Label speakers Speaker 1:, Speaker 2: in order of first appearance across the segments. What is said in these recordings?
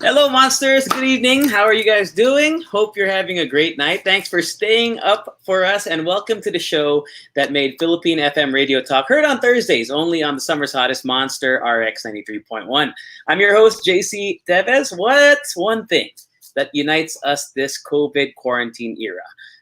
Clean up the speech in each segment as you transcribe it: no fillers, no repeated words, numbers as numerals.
Speaker 1: Hello, monsters. Good evening. How are you guys doing? Hope you're having a great night. Thanks for staying up for us, and welcome to the show that made Philippine FM radio talk heard on Thursdays only on the summer's hottest Monster RX93.1. I'm your host, JC Tevez. What's one thing that unites us this COVID quarantine era?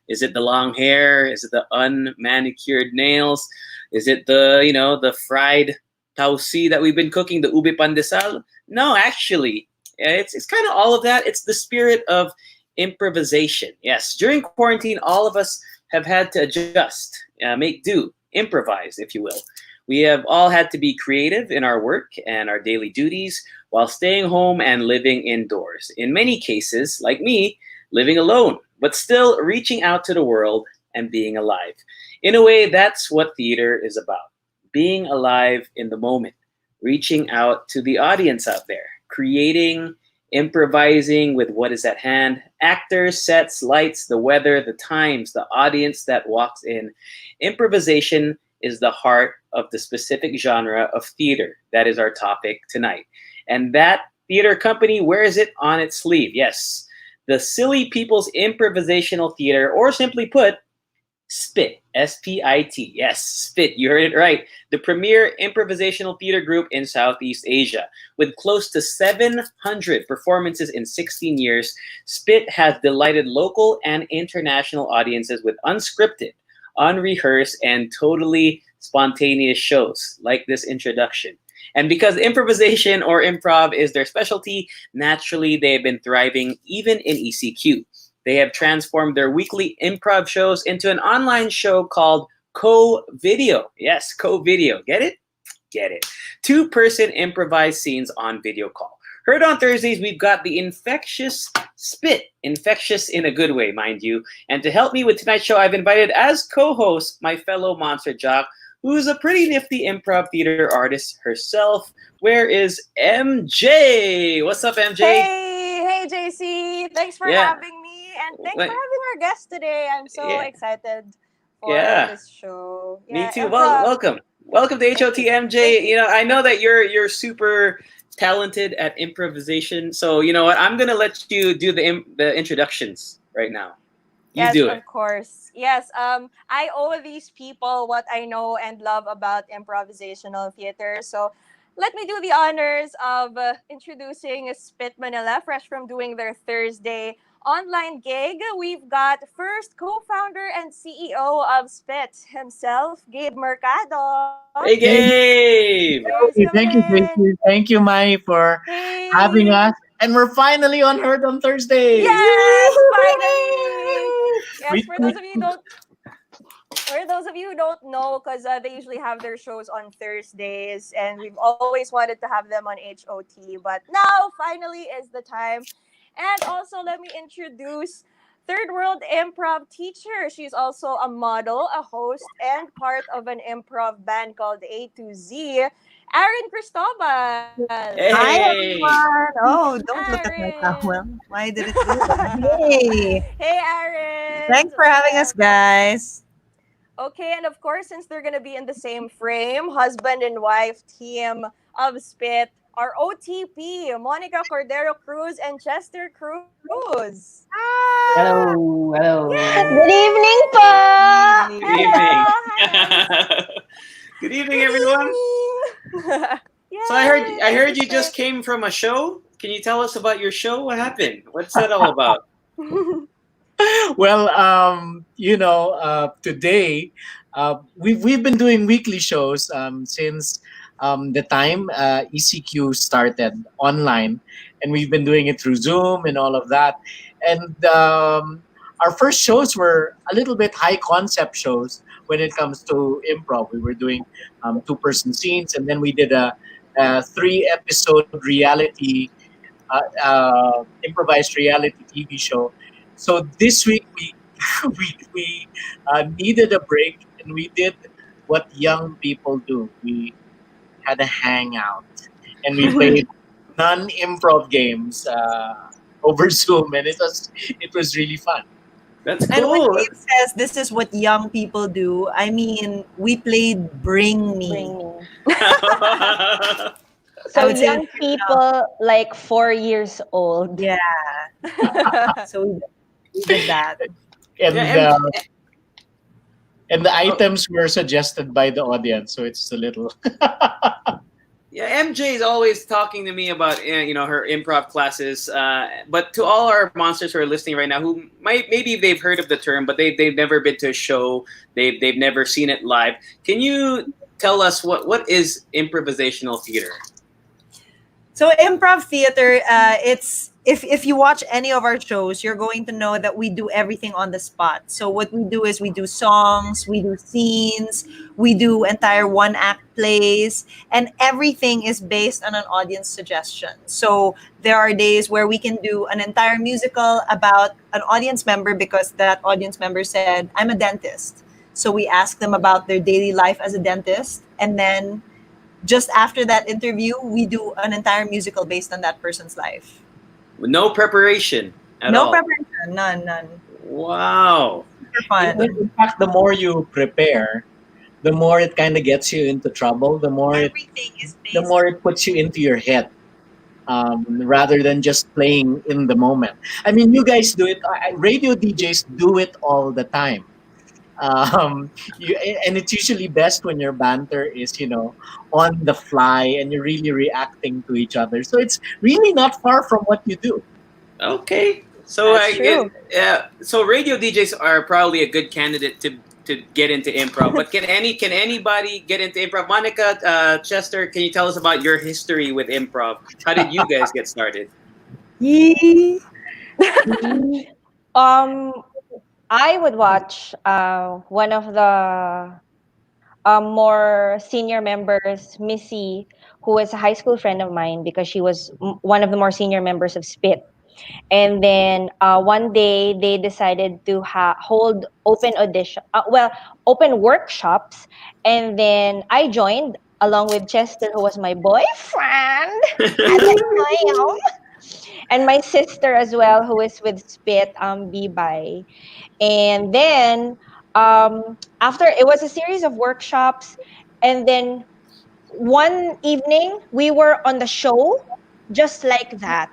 Speaker 1: Is it the long hair? Is it the unmanicured nails? Is it the fried tausi that we've been cooking, the ube pandesal? No, actually, it's kind of all of that. It's the spirit of improvisation. Yes, during quarantine, all of us have had to adjust, make do, improvise, if you will. We have all had to be creative in our work and our daily duties while staying home and living indoors. In many cases, like me, living alone, but still reaching out to the world and being alive. In a way, that's what theater is about. Being alive in the moment, reaching out to the audience out there, creating, improvising with what is at hand, actors, sets, lights, the weather, the times, the audience that walks in. Improvisation is the heart of the specific genre of theater. That is our topic tonight. And that theater company wears it on its sleeve. Yes, the Silly People's Improvisational Theater, or simply put, SPIT, S-P-I-T. Yes, SPIT, you heard it right. The premier improvisational theater group in Southeast Asia. With close to 700 performances in 16 years, SPIT has delighted local and international audiences with unscripted, unrehearsed, and totally spontaneous shows like this introduction. And because improvisation or improv is their specialty, naturally they have been thriving even in ECQ. They have transformed their weekly improv shows into an online show called Co-Video. Yes, Co-Video. Get it? Get it. Two-person improvised scenes on video call. Heard on Thursdays, we've got the infectious SPIT. Infectious in a good way, mind you. And to help me with tonight's show, I've invited as co-host my fellow monster jock, who's a pretty nifty improv theater artist herself. Where is MJ? What's up, MJ?
Speaker 2: Hey, JC. Thanks for having me. And thanks for having our guest today. I'm so excited for this show.
Speaker 1: Me too. Well, welcome to H.O.T. MJ. I know that you're super talented at improvisation. So you know what? I'm gonna let you do the introductions right now. You do it.
Speaker 2: Of course. Yes. I owe these people what I know and love about improvisational theater. So let me do the honors of introducing SPIT Manila, fresh from doing their Thursday online gig. We've got first co-founder and CEO of SPIT himself, Gabe Mercado.
Speaker 1: Hey, Gabe!
Speaker 3: Thank you, JC. Thank you, Mai, for having us. And we're finally on Heard on Thursday.
Speaker 2: Yes, finally! Yes, for those of you who don't know, because they usually have their shows on Thursdays, and we've always wanted to have them on H.O.T. But now, finally, is the time. And also, let me introduce Third World Improv teacher. She's also a model, a host, and part of an improv band called A to Z. Erin Cristobal.
Speaker 1: Hey.
Speaker 4: Hi, everyone. Oh, don't look at my towel. Why did it do that? Hey.
Speaker 2: Hey, Erin.
Speaker 4: Thanks for having us, guys.
Speaker 2: Okay, and of course, since they're going to be in the same frame, husband and wife team of SPIT, our OTP, Monica Cordero Cruz and Chester Cruz.
Speaker 3: Hello.
Speaker 4: Yes.
Speaker 5: Good evening, po.
Speaker 1: Good evening. Good evening, everyone. So I heard you just came from a show. Can you tell us about your show? What happened? What's that all about?
Speaker 3: Well, today we've been doing weekly shows since the time ECQ started online, and we've been doing it through Zoom and all of that. And our first shows were a little bit high concept shows when it comes to improv. We were doing 2-person scenes, and then we did a 3-episode reality improvised reality TV show. So this week we needed a break, and we did what young people do. We had a hangout, and we played non-improv games over Zoom, and it was really fun.
Speaker 1: That's
Speaker 4: And when
Speaker 1: cool.
Speaker 4: Gabe says this is what young people do, I mean, we played Bring Me. I
Speaker 5: So
Speaker 4: would say,
Speaker 5: young people like 4 years old.
Speaker 4: yeah. So we did that.
Speaker 1: Yeah,
Speaker 3: And
Speaker 1: MJ,
Speaker 3: and the
Speaker 1: oh,
Speaker 3: items were suggested by the audience, so it's a little.
Speaker 1: yeah, MJ is always talking to me about her improv classes. But to all our monsters who are listening right now, who might maybe they've heard of the term, but they've never been to a show, they've never seen it live. Can you tell us what is improvisational theater?
Speaker 4: So improv theater, it's if you watch any of our shows, you're going to know that we do everything on the spot. So what we do is we do songs, we do scenes, we do entire one act plays, and everything is based on an audience suggestion. So there are days where we can do an entire musical about an audience member because that audience member said, "I'm a dentist." So we ask them about their daily life as a dentist, and then just after that interview, we do an entire musical based on that person's life.
Speaker 1: No preparation at
Speaker 4: No
Speaker 1: all.
Speaker 4: preparation, none.
Speaker 1: Wow.
Speaker 4: Super fun.
Speaker 3: In fact, the more you prepare, the more it kind of gets you into trouble.
Speaker 4: Everything is
Speaker 3: The
Speaker 4: based.
Speaker 3: more it puts you into your head, rather than just playing in the moment. I mean, you guys do it. Radio DJs do it all the time. Um, and it's usually best when your banter is, on the fly and you're really reacting to each other. So it's really not far from what you do.
Speaker 1: Okay. So
Speaker 5: That's true.
Speaker 1: so radio DJs are probably a good candidate to get into improv. But can anybody get into improv? Monica, Chester, can you tell us about your history with improv? How did you guys get started?
Speaker 4: Yee.
Speaker 5: Um, I would watch one of the more senior members, Missy, who was a high school friend of mine because she was one of the more senior members of SPIT. And then one day they decided to hold open audition, open workshops. And then I joined along with Chester, who was my boyfriend at the time, and my sister as well, who is with SPIT, B-By. And then after it was a series of workshops, and then one evening we were on the show just like that.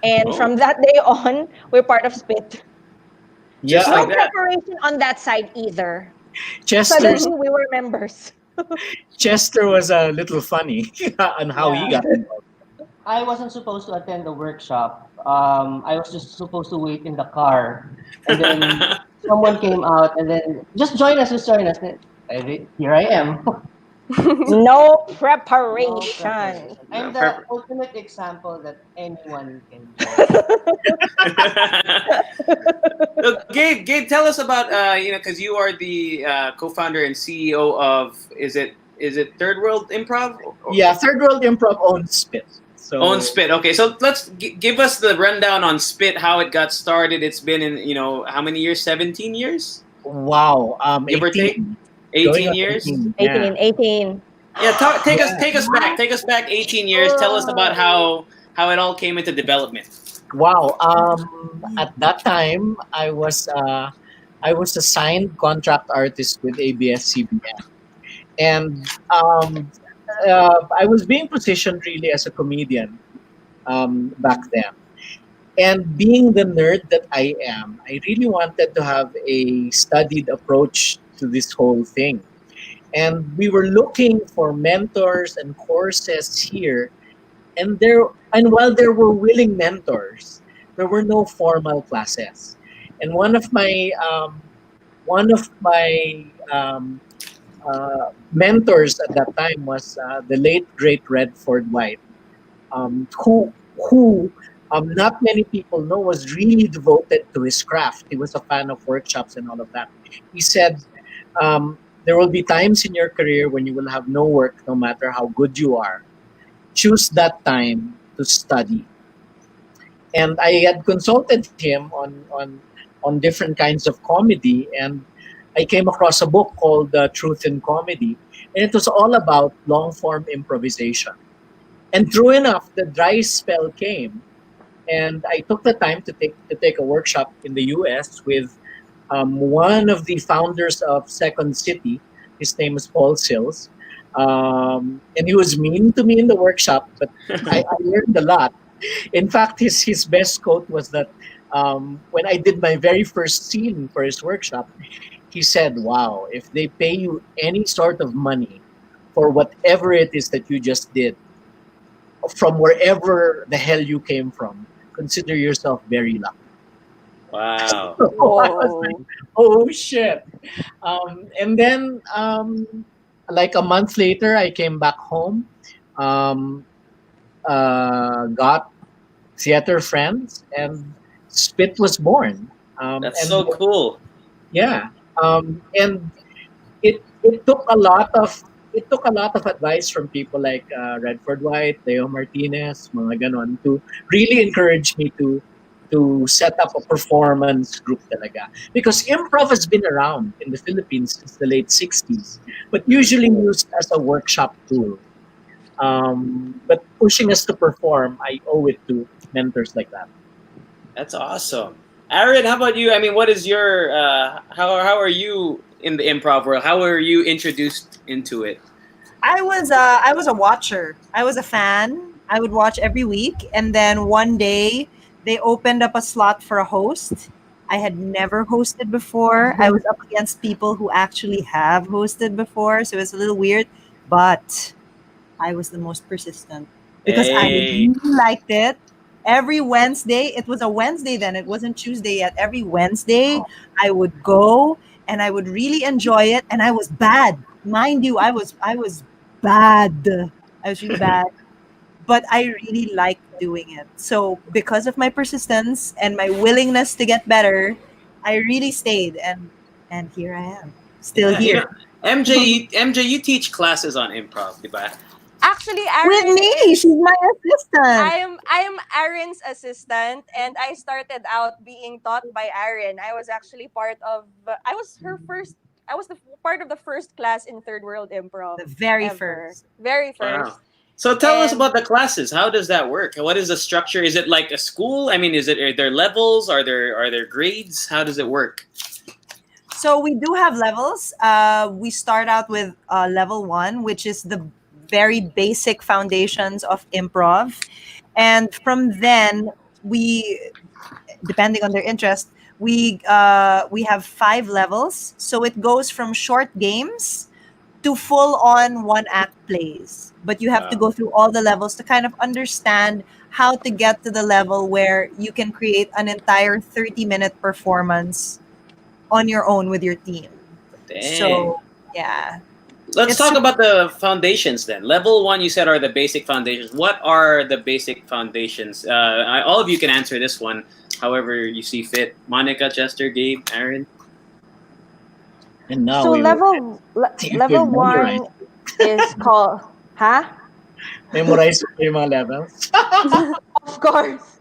Speaker 5: And
Speaker 1: Oh,
Speaker 5: from that day on, we're part of SPIT.
Speaker 1: just
Speaker 3: Yeah,
Speaker 5: No
Speaker 1: like that.
Speaker 5: preparation on that side either.
Speaker 3: Chester's
Speaker 5: Suddenly we were members.
Speaker 3: Chester was a little funny on how he
Speaker 6: Yeah,
Speaker 3: got involved.
Speaker 6: I wasn't supposed to attend the workshop. I was just supposed to wait in the car, and then someone came out, and then just join us. Here I am.
Speaker 5: No
Speaker 6: No
Speaker 5: preparation.
Speaker 6: preparation.
Speaker 1: No
Speaker 6: I'm the
Speaker 1: prep.
Speaker 6: ultimate example that anyone can join.
Speaker 1: So Gabe, tell us about because you are the co-founder and CEO of is it Third World Improv?
Speaker 3: Yeah, Third World Improv owns Spit.
Speaker 1: Own
Speaker 3: So
Speaker 1: Spit. Okay, so let's give us the rundown on Spit, how it got started. It's been in how many years? 17 years,
Speaker 3: wow,
Speaker 1: give or take.
Speaker 3: 18, going
Speaker 1: 18
Speaker 3: on
Speaker 1: years.
Speaker 3: 18. Yeah,
Speaker 5: 18, 18.
Speaker 1: Yeah, take us
Speaker 3: yeah.
Speaker 1: take us back 18 years. Tell us about how it all came into development.
Speaker 3: Wow. At that time, I was a signed contract artist with ABS-CBN, and I was being positioned really as a comedian back then. And being the nerd that I am, I really wanted to have a studied approach to this whole thing. And we were looking for mentors and courses here, and while there were willing mentors, there were no formal classes. And one of my mentors at that time was the late great Redford White, who not many people know was really devoted to his craft. He was a fan of workshops and all of that. He said, there will be times in your career when you will have no work, no matter how good you are. Choose that time to study. And I had consulted him on different kinds of comedy, and I came across a book called Truth in Comedy, and it was all about long form improvisation. And true enough, the dry spell came, and I took the time to take a workshop in the U.S. with one of the founders of Second City. His name is Paul Sills. And he was mean to me in the workshop, but I learned a lot. In fact, his best quote was that when I did my very first scene for his workshop, he said, "Wow, if they pay you any sort of money for whatever it is that you just did, from wherever the hell you came from, consider yourself very lucky."
Speaker 1: Wow.
Speaker 3: So I was like,
Speaker 2: Whoa.
Speaker 3: "Oh shit!" And then, like a month later, I came back home, um, got theater friends, and Spit was born.
Speaker 1: That's
Speaker 3: And
Speaker 1: so cool.
Speaker 3: yeah, and it took a lot of advice from people like Redford White, Leo Martinez, mga ganon, to really encourage me to set up a performance group talaga. Because improv has been around in the Philippines since the late 60s, but usually used as a workshop tool. But pushing us to perform, I owe it to mentors like that.
Speaker 1: That's awesome. Aaron, how about you? I mean, what is your how are you in the improv world? How were you introduced into it?
Speaker 4: I was a watcher. I was a fan. I would watch every week, and then one day they opened up a slot for a host. I had never hosted before. I was up against people who actually have hosted before, so it was a little weird, but I was the most persistent because I
Speaker 1: Hey.
Speaker 4: really liked it. Every Wednesday, it was a Wednesday then, it wasn't Tuesday yet. Every Wednesday, I would go and I would really enjoy it. And I was bad. Mind you, I was bad. I was really bad. But I really liked doing it. So because of my persistence and my willingness to get better, I really stayed and here I am. Still
Speaker 1: Yeah,
Speaker 4: here.
Speaker 1: MJ, you teach classes on improv, diba?
Speaker 2: Actually,
Speaker 4: With
Speaker 2: Aaron
Speaker 4: me. She's
Speaker 2: is
Speaker 4: my assistant.
Speaker 2: I am Aaron's assistant, and I started out being taught by Aaron. I was actually part of I was her first I was the part of the first class in Third World Improv
Speaker 4: The very
Speaker 2: ever.
Speaker 4: first.
Speaker 2: Very
Speaker 1: Wow.
Speaker 2: first.
Speaker 1: So tell us about
Speaker 2: And
Speaker 1: the classes. How does that work? What is the structure? Is it like a school? I mean, are there levels? Are there grades? How does it work?
Speaker 4: So we do have levels. We start out with level one, which is the very basic foundations of improv, and from then we, depending on their interest, we have 5 levels. So it goes from short games to full on one act plays. But you have to
Speaker 1: Wow.
Speaker 4: go through all the levels to kind of understand how to get to the level where you can create an entire 30-minute performance on your own with your team.
Speaker 1: Dang.
Speaker 4: So yeah,
Speaker 1: Let's
Speaker 4: it's
Speaker 1: talk
Speaker 4: super.
Speaker 1: about the foundations then. Level one, you said, are the basic foundations. What are the basic foundations? All of you can answer this one, however you see fit. Monica, Chester, Gabe, Aaron.
Speaker 3: And now
Speaker 5: So
Speaker 3: we will you
Speaker 5: level
Speaker 3: could memorize
Speaker 5: one is called, huh?
Speaker 3: memorize yung mga levels.
Speaker 5: Of course.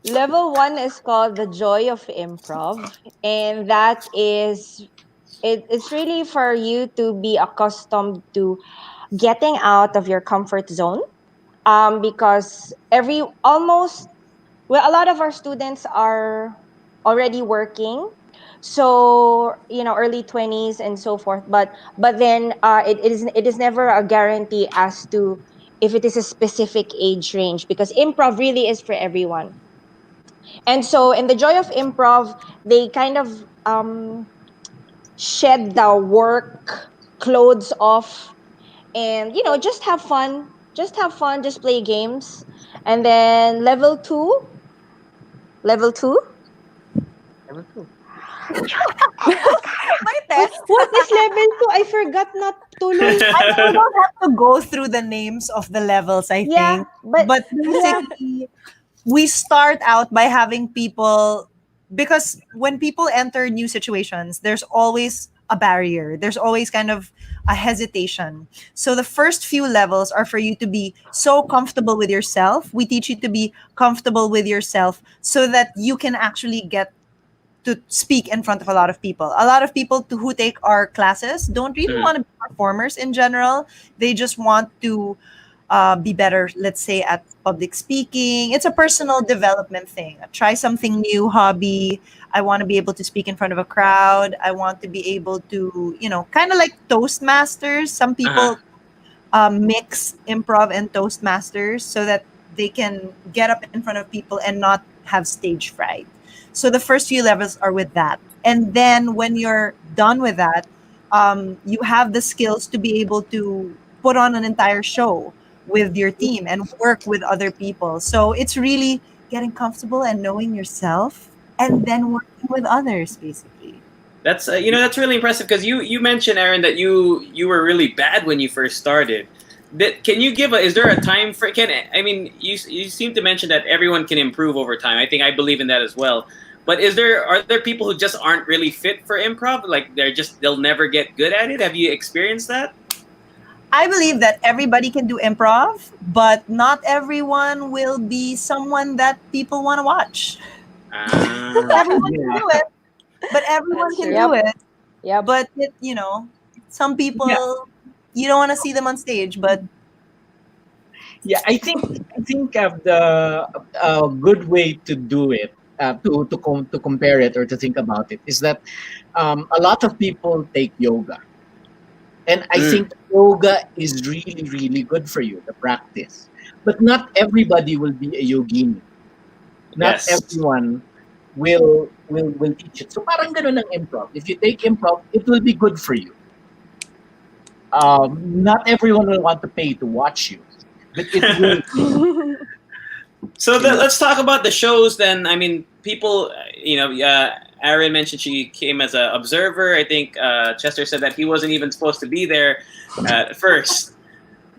Speaker 5: Level one is called the joy of improv, and that is it's really for you to be accustomed to getting out of your comfort zone. Because every almost well, a lot of our students are already working, so early 20s and so forth. But then it is never a guarantee as to if it is a specific age range, because improv really is for everyone. And so in the joy of improv, they kind of shed the work clothes off, and just have fun, just play games. And then level 2.
Speaker 6: Level two.
Speaker 2: my test.
Speaker 5: What is level 2? I forgot not tuloy.
Speaker 4: We don't have to go through the names of the levels, I
Speaker 5: Yeah,
Speaker 4: think.
Speaker 5: but
Speaker 4: But
Speaker 5: yeah.
Speaker 4: basically, we start out by having people, because when people enter new situations, there's always a barrier. There's always kind of a hesitation. So the first few levels are for you to be so comfortable with yourself. We teach you to be comfortable with yourself so that you can actually get to speak in front of a lot of people. A lot of people who take our classes don't really
Speaker 1: Mhm.
Speaker 4: want to be performers in general. They just want to be better, let's say, at public speaking. It's a personal development thing. Try something new, hobby. I want to be able to speak in front of a crowd. I want to be able to, kind of like Toastmasters. Some
Speaker 1: Uh-huh.
Speaker 4: people mix improv and Toastmasters so that they can get up in front of people and not have stage fright. So the first few levels are with that. And then when you're done with that, you have the skills to be able to put on an entire show with your team and work with other people. So it's really getting comfortable and knowing yourself and then working with others, basically.
Speaker 1: That's that's really impressive because you mentioned, Aaron, that you were really bad when you first started. Can you give a? Is there a time for? You seem to mention that everyone can improve over time. I believe in that as well. But are there people who just aren't really fit for improv? Like they'll never get good at it. Have you experienced that?
Speaker 4: I believe that everybody can do improv, but not everyone will be someone that people want to watch.
Speaker 1: Ah,
Speaker 4: Everyone can
Speaker 3: Yeah,
Speaker 4: do it, but everyone
Speaker 2: That's
Speaker 4: can
Speaker 2: true.
Speaker 4: do
Speaker 5: Yep.
Speaker 4: it.
Speaker 5: Yep.
Speaker 4: But some
Speaker 3: yeah,
Speaker 4: people you don't want to see them on stage, but
Speaker 3: yeah. I think the good way to do it, to compare it or to think about it, is that a lot of people take yoga, and I
Speaker 1: mm,
Speaker 3: think yoga is really really good for you, the practice. But not everybody will be a yogini. Not
Speaker 1: yes.
Speaker 3: everyone will teach it. So parang ganun ang improv. If you take improv, it will be good for you. Not everyone will want to pay to watch you, but it will,
Speaker 1: So
Speaker 3: you know.
Speaker 1: let's talk about the shows then. I mean, people, Aaron mentioned she came as an observer. I think Chester said that he wasn't even supposed to be there at first.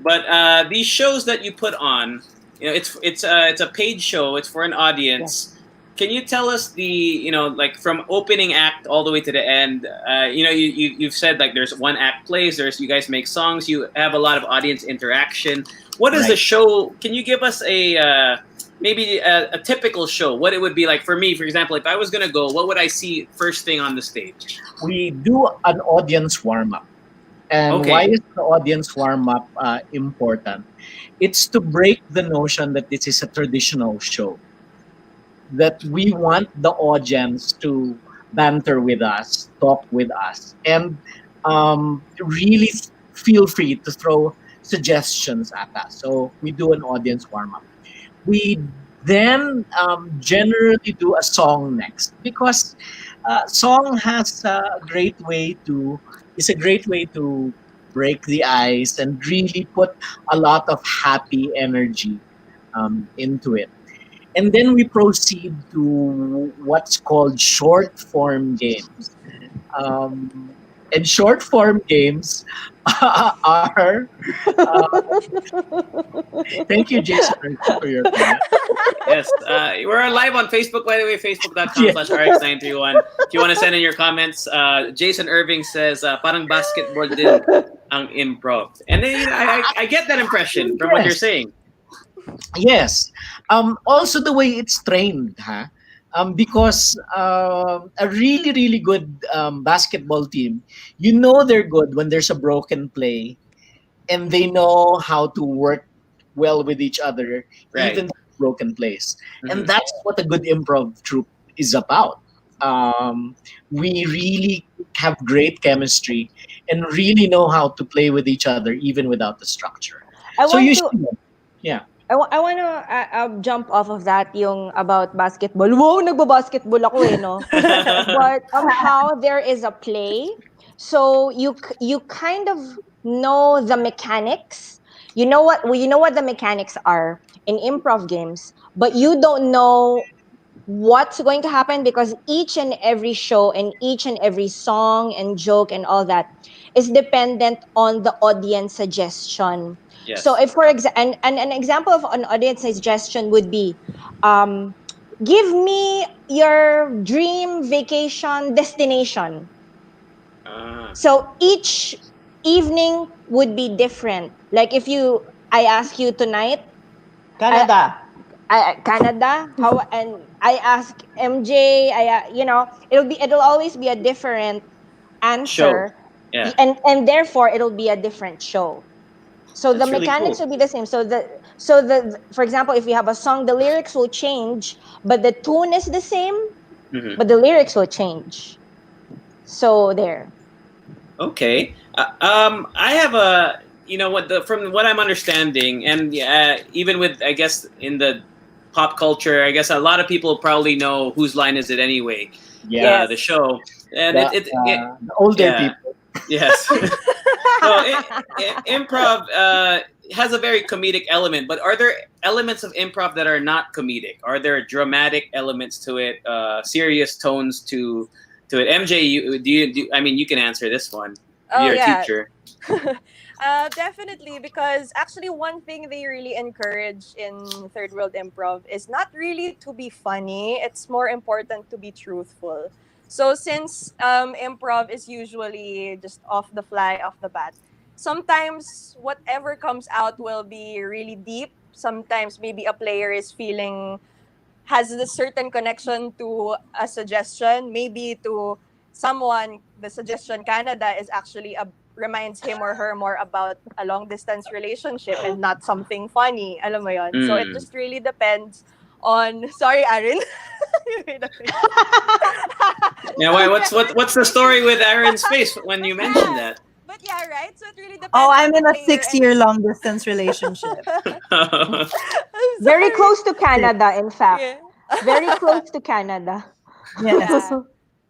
Speaker 1: But these shows that you put on, it's a paid show. It's for an audience.
Speaker 5: Yes.
Speaker 1: Can you tell us like from opening act all the way to the end? You've said like there's one act plays. There's you guys make songs. You have a lot of audience interaction. What is the
Speaker 3: Right.
Speaker 1: show? Can you give us maybe a typical show? What it would be like for me, for example, if I was gonna go, what would I see first thing on the stage?
Speaker 3: We do an audience warm up. And why
Speaker 1: Okay.
Speaker 3: is the audience warm up important? It's to break the notion that this is a traditional show, that we want the audience to banter with us, talk with us, and really feel free to throw suggestions at us. So we do an audience warm up. We then generally do a song next, because song has a great way to is a great way to break the ice and really put a lot of happy energy into it. And then we proceed to what's called short form games. And short form games are, uh, thank you, Jason, for your comment.
Speaker 1: Yes, we're live on Facebook, by the way, facebook.com
Speaker 3: Yeah,
Speaker 1: slash RX931. If you want to send in your comments, Jason Irving says, parang basketball din ang improv. And then, I get that impression from what you're
Speaker 3: yes,
Speaker 1: saying.
Speaker 3: yes. Also, the way it's trained, huh? Because a really, really good basketball team, they're good when there's a broken play, and they know how to work well with each other,
Speaker 1: Right.
Speaker 3: even through broken plays. And
Speaker 1: Hmm.
Speaker 3: that's what a good improv troupe is about. Um, we really have great chemistry and really know how to play with each other, even without the structure.
Speaker 5: I
Speaker 3: So
Speaker 5: want
Speaker 3: you
Speaker 5: to
Speaker 3: should, yeah.
Speaker 5: I want to jump off of that yung about basketball. Wow, nagba-basketball ako eh, no? But somehow there is a play. So you kind of know the mechanics. You know what the mechanics are in improv games, but you don't know what's going to happen because each and every show and each and every song and joke and all that is dependent on the audience suggestion. So
Speaker 1: Yes.
Speaker 5: if for example, and an example of an audience suggestion would be, um, give me your dream vacation destination.
Speaker 1: Ah,
Speaker 5: So each evening would be different. Like if I ask you tonight, I,
Speaker 6: Canada.
Speaker 5: Canada, how, and I ask MJ, it'll always be a different
Speaker 1: show.
Speaker 5: answer,
Speaker 1: Yeah.
Speaker 5: and therefore it'll be a different show. So the
Speaker 1: That's really
Speaker 5: mechanics
Speaker 1: cool.
Speaker 5: will be the same. For example, if we have a song, the lyrics will change, but the tune is the same,
Speaker 1: Mhm.
Speaker 5: but the lyrics will change. So there.
Speaker 1: Okay. I have a, from what I'm understanding, and even with, I guess, in the pop culture, I guess a lot of people probably know Whose Line Is It Anyway,
Speaker 3: Yeah,
Speaker 1: the
Speaker 2: Yes.
Speaker 1: show, and
Speaker 3: the older
Speaker 1: yeah,
Speaker 3: people.
Speaker 1: yes. So improv has a very comedic element, but are there elements of improv that are not comedic? Are there dramatic elements to it? Serious tones to it? MJ, I mean, you can answer this one.
Speaker 2: Oh
Speaker 1: You're a
Speaker 2: yeah.
Speaker 1: teacher.
Speaker 2: Definitely, because actually one thing they really encourage in third world improv is not really to be funny. It's more important to be truthful. So since improv is usually just off the fly, off the bat, sometimes whatever comes out will be really deep. Sometimes maybe a player is feeling has a certain connection to a suggestion, maybe to someone. The suggestion Canada is actually reminds him or her more about a long distance relationship and not something funny. Alam mo yon? So it
Speaker 1: Mm.
Speaker 2: just really depends on. Sorry, Aaron. You made a face.
Speaker 1: Yeah, why? What's the story with Aaron's face when you mentioned
Speaker 2: Yeah.
Speaker 1: that?
Speaker 2: But yeah, right? So it really
Speaker 4: Oh,
Speaker 2: depends on
Speaker 4: I'm
Speaker 2: the
Speaker 4: in a
Speaker 2: player and
Speaker 4: 6-year long distance relationship.
Speaker 2: I'm
Speaker 5: Very
Speaker 2: sorry.
Speaker 5: close to Canada, in fact.
Speaker 2: Yeah.
Speaker 5: Very close to Canada.
Speaker 4: Yes.
Speaker 2: Yeah.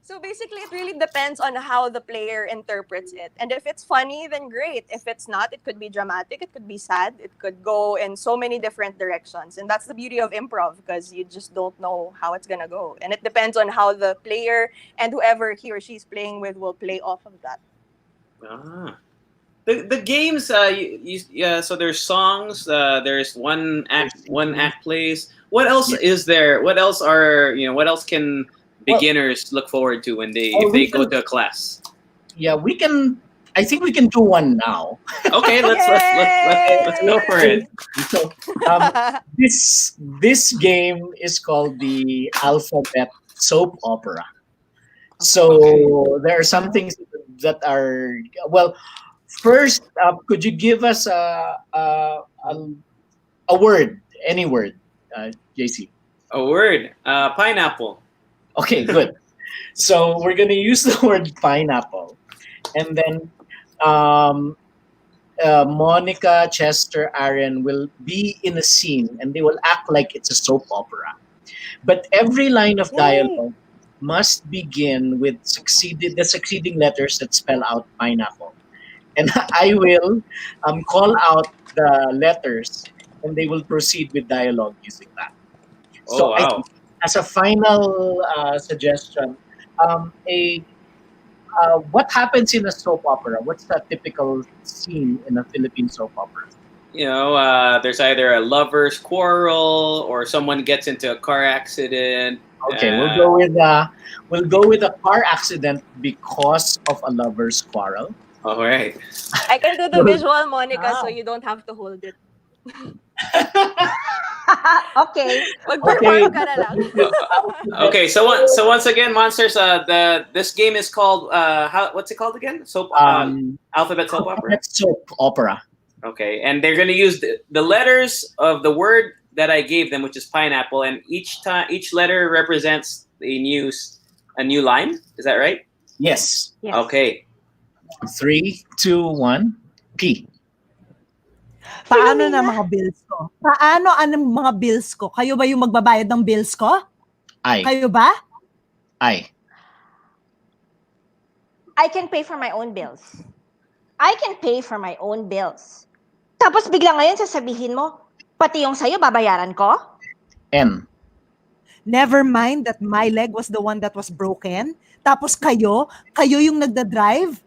Speaker 2: So basically, it really depends on how the player interprets it. And if it's funny, then great. If it's not, it could be dramatic, it could be sad, it could go in so many different directions. And that's the beauty of improv because you just don't know how it's going to go. And it depends on how the player and whoever he or she's playing with will play off of that.
Speaker 1: Ah. The games, so there's songs, there's one act plays. What else
Speaker 3: Yeah.
Speaker 1: is there? What else what else can
Speaker 3: Well,
Speaker 1: beginners look forward to when
Speaker 3: well,
Speaker 1: if they go to a class?
Speaker 3: yeah, we can. I think we can do one now.
Speaker 1: Okay, let's go for it.
Speaker 2: Yay!
Speaker 3: So, this game is called the Alphabet Soap Opera.
Speaker 1: Okay.
Speaker 3: So there are some things that are well. First, could you give us a word, any word, JC?
Speaker 1: A word. Pineapple.
Speaker 3: Okay, good. So we're gonna use the word pineapple, and then um, Monica, Chester, Aaron will be in a scene, and they will act like it's a soap opera. But every line of
Speaker 2: Yay!
Speaker 3: dialogue must begin with the succeeding letters that spell out pineapple. And I will call out the letters, and they will proceed with dialogue using that.
Speaker 1: Oh
Speaker 3: So I
Speaker 1: wow.
Speaker 3: think as a final suggestion, a what happens in a soap opera? What's the typical scene in a Philippine soap opera?
Speaker 1: There's either a lovers quarrel or someone gets into a car accident.
Speaker 3: Okay, we'll go with a car accident because of a lover's quarrel.
Speaker 1: All right.
Speaker 2: I can do the
Speaker 3: Well,
Speaker 2: visual, Monica, so
Speaker 4: Wow.
Speaker 2: you don't have to hold it.
Speaker 5: Okay.
Speaker 3: okay,
Speaker 2: Mag-perform ka na lang.
Speaker 1: Okay, so once again, monsters. This game is called what's it called again? Alphabet soap opera.
Speaker 3: Alphabet soap opera.
Speaker 1: Okay, and they're gonna use the letters of the word that I gave them, which is pineapple, and each letter represents a new line. Is that right?
Speaker 3: Yes.
Speaker 5: Yes.
Speaker 1: Okay.
Speaker 3: 3, 2, 1. P.
Speaker 4: Paano na mga bills ko? Paano anong mga bills ko? Kayo ba yung magbabayad ng bills ko?
Speaker 3: I.
Speaker 4: Kayo ba?
Speaker 3: I.
Speaker 5: I can pay for my own bills. I can pay for my own bills. Tapos bigla ngayon sasabihin mo, pati yung sa'yo babayaran ko?
Speaker 3: N.
Speaker 4: Never mind that my leg was the one that was broken. Tapos kayo yung nagda-drive.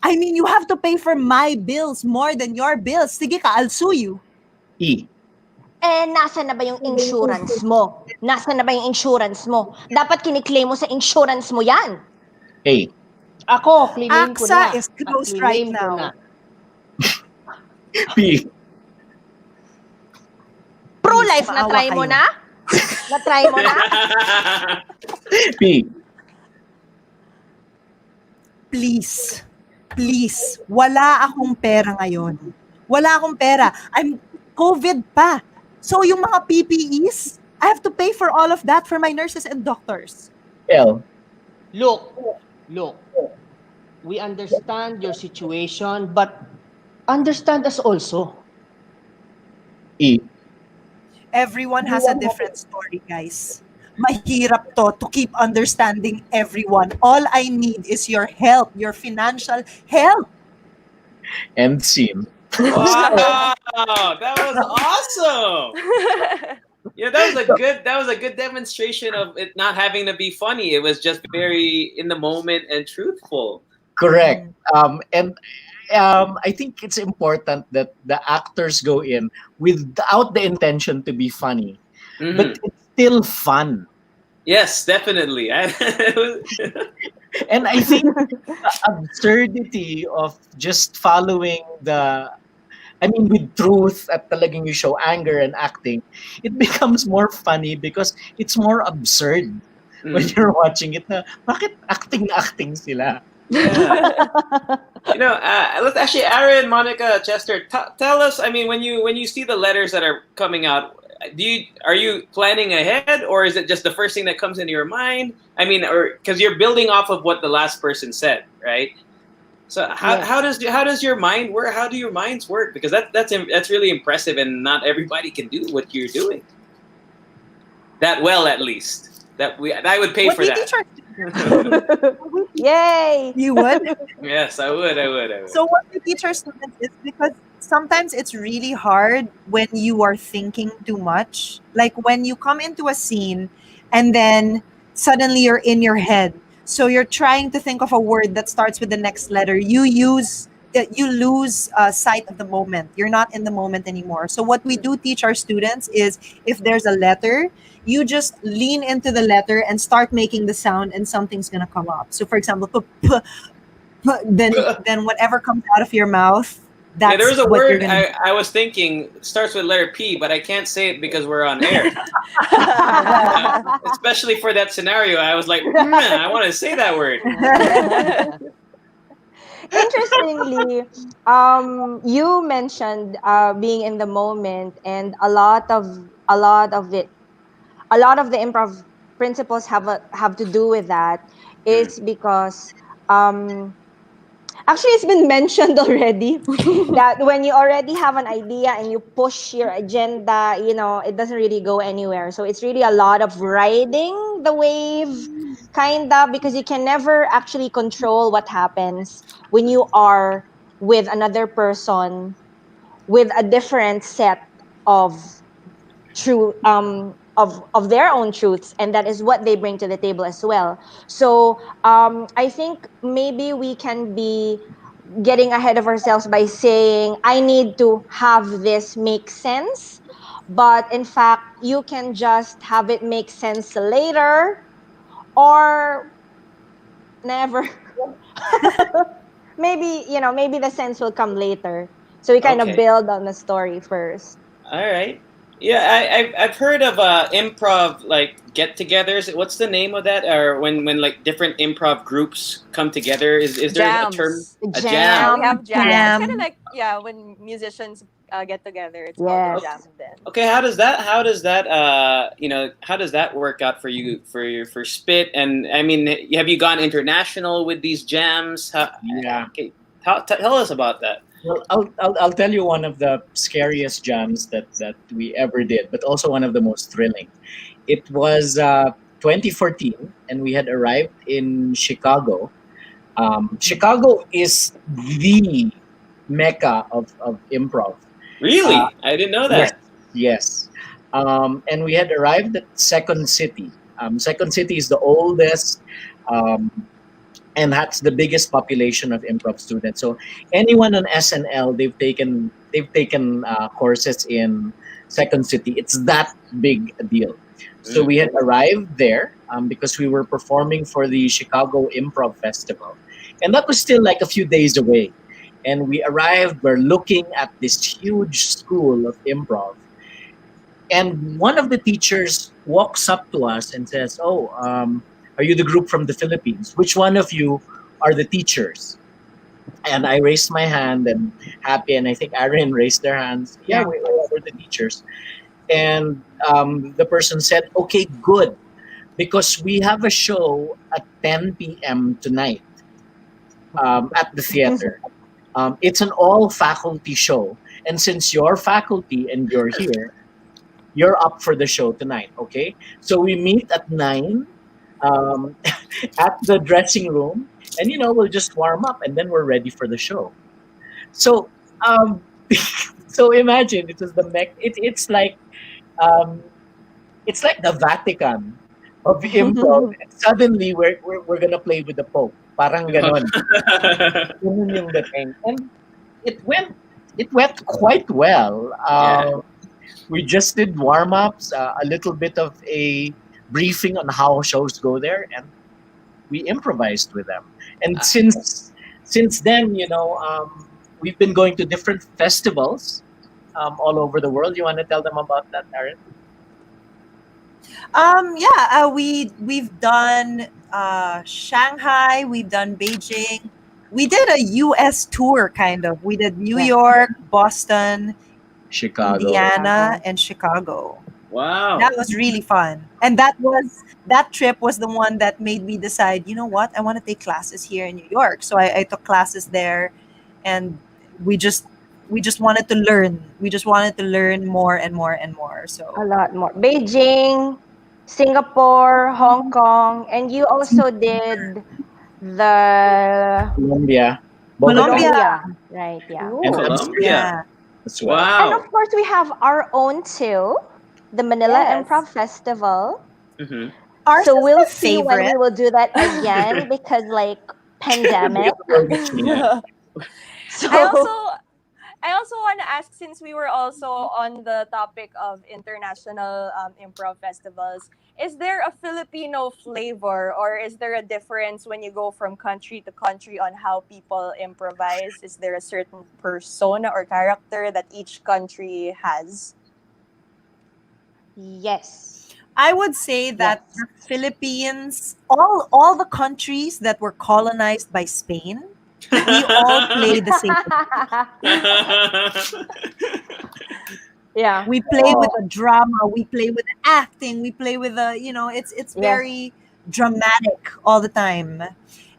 Speaker 4: I mean, you have to pay for my bills more than your bills. Sige ka, I'll sue you.
Speaker 3: E.
Speaker 5: Eh, nasa na ba yung insurance mo? Nasa na ba yung insurance mo? Dapat kiniklaim mo sa insurance mo yan.
Speaker 3: A.
Speaker 6: Ako, claiming ko na.
Speaker 4: AXA is closed
Speaker 6: Claim
Speaker 4: right
Speaker 6: ko
Speaker 4: now.
Speaker 6: na.
Speaker 3: P.
Speaker 5: Pro-life na
Speaker 4: maawa
Speaker 5: try mo
Speaker 4: kayo.
Speaker 5: na? Na-try mo na?
Speaker 3: P.
Speaker 4: Please, wala akong pera ngayon. Wala akong pera. I'm COVID pa. So yung mga PPEs, I have to pay for all of that for my nurses and doctors.
Speaker 3: L.
Speaker 6: Look, look. We understand your situation, but understand us also.
Speaker 3: E.
Speaker 4: Everyone has a different story, guys. Mahirap to keep understanding everyone. All I need is your help, your financial help.
Speaker 3: End scene.
Speaker 1: Wow, that was awesome. Yeah, that was a good demonstration of it not having to be funny. It was just very in the moment and truthful.
Speaker 3: Correct. And I think it's important that the actors go in without the intention to be funny, but
Speaker 1: Mhm.
Speaker 3: it's still fun.
Speaker 1: Yes, definitely.
Speaker 3: And I think the absurdity of just following with truth at talagang you show anger and acting, it becomes more funny because it's more absurd when
Speaker 1: Mm,
Speaker 3: you're watching it na, bakit acting na acting sila?
Speaker 1: yeah. Let's actually, Aaron, Monica, Chester, tell us. I mean, when you see the letters that are coming out, are you planning ahead, or is it just the first thing that comes into your mind? I mean, or because you're building off of what the last person said, right? So
Speaker 6: Yes.
Speaker 1: how does your mind work? How do your minds work? Because that's really impressive, and not everybody can do what you're doing that well. At least I would pay
Speaker 4: What
Speaker 1: for
Speaker 4: we
Speaker 1: that.
Speaker 4: teach our students,
Speaker 5: Yay!
Speaker 4: you would.
Speaker 1: Yes, I would. I would. I would.
Speaker 4: So what we teach our students is because sometimes it's really hard when you are thinking too much. Like when you come into a scene and then suddenly you're in your head. So you're trying to think of a word that starts with the next letter. You lose sight of the moment. You're not in the moment anymore. So what we do teach our students is if there's a letter, you just lean into the letter and start making the sound and something's gonna come up. So for example, then whatever comes out of your mouth,
Speaker 1: Yeah, there
Speaker 4: that's
Speaker 1: was a
Speaker 4: what you're
Speaker 1: word
Speaker 4: gonna do.
Speaker 1: I was thinking starts with letter P, but I can't say it because we're on air. Especially for that scenario, I was like, I want to say that word.
Speaker 5: Interestingly, you mentioned being in the moment, and a lot of the improv principles have to do with that.
Speaker 1: Mm.
Speaker 5: Is because um, actually, it's been mentioned already that when you already have an idea and you push your agenda, it doesn't really go anywhere. So it's really a lot of riding the wave, kinda, because you can never actually control what happens when you are with another person with a different set of true of their own truths, and that is what they bring to the table as well. So I think maybe we can be getting ahead of ourselves by saying I need to have this make sense, but in fact you can just have it make sense later or never. Maybe the sense will come later, so we kind of
Speaker 1: Okay.
Speaker 5: build on the story first.
Speaker 1: All right. Yeah, I've heard of improv like get-togethers. What's the name of that? Or when like different improv groups come together? Is there a term?
Speaker 2: Jams.
Speaker 1: A
Speaker 2: Yeah,
Speaker 1: jam.
Speaker 2: we
Speaker 5: Jam.
Speaker 2: have jam. It's kind of
Speaker 4: Jam.
Speaker 2: like when musicians get together. It's called a
Speaker 5: Yes.
Speaker 2: jam then.
Speaker 1: Okay, how does that work out for you for Spit? And I mean, have you gone international with these jams?
Speaker 3: Yeah.
Speaker 1: Okay, tell us about that.
Speaker 3: Well, I'll tell you one of the scariest jams that we ever did, but also one of the most thrilling. It was 2014, and we had arrived in Chicago. Chicago is the mecca of improv. Uh,
Speaker 1: Really? I didn't know
Speaker 3: yes,
Speaker 1: that.
Speaker 3: yes. And we had arrived at Second City. Second City is the oldest. Um, and that's the biggest population of improv students. So anyone on SNL, they've taken courses in Second City. It's that big a deal. So
Speaker 1: Mm.
Speaker 3: we had arrived there because we were performing for the Chicago Improv Festival, and that was still like a few days away. And we arrived. We're looking at this huge school of improv, and one of the teachers walks up to us and says, "Oh, are you the group from the Philippines? Which one of you are the teachers?" And I raised my hand and happy, and I think Aaron raised their hands. Yeah,
Speaker 4: Yeah.
Speaker 3: we're the teachers. And the person said, "Okay, good, because we have a show at 10 p.m. tonight at the theater. It's an all faculty show, and since you're faculty and you're here, you're up for the show tonight. Okay, so we meet at 9 um, at the dressing room, and we'll just warm up, and then we're ready for the show." So um, so imagine it was the um, it's like the Vatican of improv. And suddenly we're gonna play with the Pope. Parang ganon. Ganun yung dating. And it went it went quite well.
Speaker 1: Yeah.
Speaker 3: We just did warm ups, a little bit of a briefing on how shows go there, and we improvised with them. And since then, we've been going to different festivals all over the world. You want to tell them about that, Aaron?
Speaker 4: Yeah, we've done Shanghai, we've done Beijing. We did a US tour kind of. We did New
Speaker 5: Yeah.
Speaker 4: York, Boston,
Speaker 3: Chicago.
Speaker 4: Indiana, and Chicago.
Speaker 1: Wow.
Speaker 4: That was really fun. And that trip was the one that made me decide, you know what? I want to take classes here in New York. So I took classes there, and we just we just wanted to learn. We just wanted to learn more and more and more.
Speaker 5: A
Speaker 4: So
Speaker 5: lot more. Beijing, Singapore, Hong Kong, and you also did the
Speaker 3: Colombia, Bogota,
Speaker 4: Colombia,
Speaker 5: Colombia, right? Yeah.
Speaker 3: and
Speaker 2: Ooh.
Speaker 3: Amsterdam
Speaker 1: Colombia.
Speaker 4: yeah.
Speaker 3: as well.
Speaker 5: And of
Speaker 1: Wow.
Speaker 5: course, we have our own too, the Manila
Speaker 2: Yes.
Speaker 5: Improv Festival.
Speaker 1: Hmm.
Speaker 4: Ours
Speaker 5: So
Speaker 4: is
Speaker 5: we'll
Speaker 4: my
Speaker 5: see when we
Speaker 4: favorite.
Speaker 5: will do that again because like pandemic.
Speaker 3: Because we're missing.
Speaker 1: Yeah.
Speaker 2: I
Speaker 5: So
Speaker 2: also I also want to ask, since we were also on the topic of international improv festivals, is there a Filipino flavor, or is there a difference when you go from country to country on how people improvise? Is there a certain persona or character that each country has?
Speaker 5: yes.
Speaker 4: I would say that
Speaker 5: Yes.
Speaker 4: the Philippines, all the countries that were colonized by Spain, we all play the same.
Speaker 5: Yeah.
Speaker 4: We play with the drama, we play with the acting, we play with the, it's
Speaker 5: Yes.
Speaker 4: very dramatic all the time.